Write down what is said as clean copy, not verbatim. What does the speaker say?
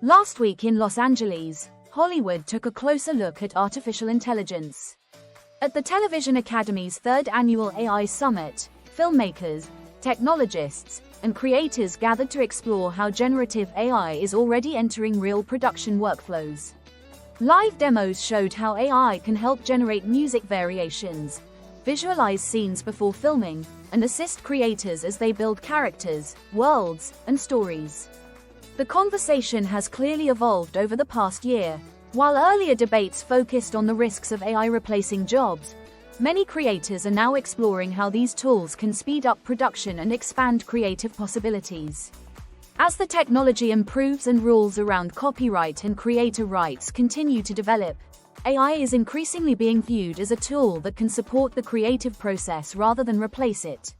Last week in Los Angeles, Hollywood took a closer look at artificial intelligence. At the Television Academy's third annual AI Summit, filmmakers, technologists, and creators gathered to explore how generative AI is already entering real production workflows. Live demos showed how AI can help generate music variations, visualize scenes before filming, and assist creators as they build characters, worlds, and stories. The conversation has clearly evolved over the past year. While earlier debates focused on the risks of AI replacing jobs, many creators are now exploring how these tools can speed up production and expand creative possibilities. As the technology improves and rules around copyright and creator rights continue to develop, AI is increasingly being viewed as a tool that can support the creative process rather than replace it.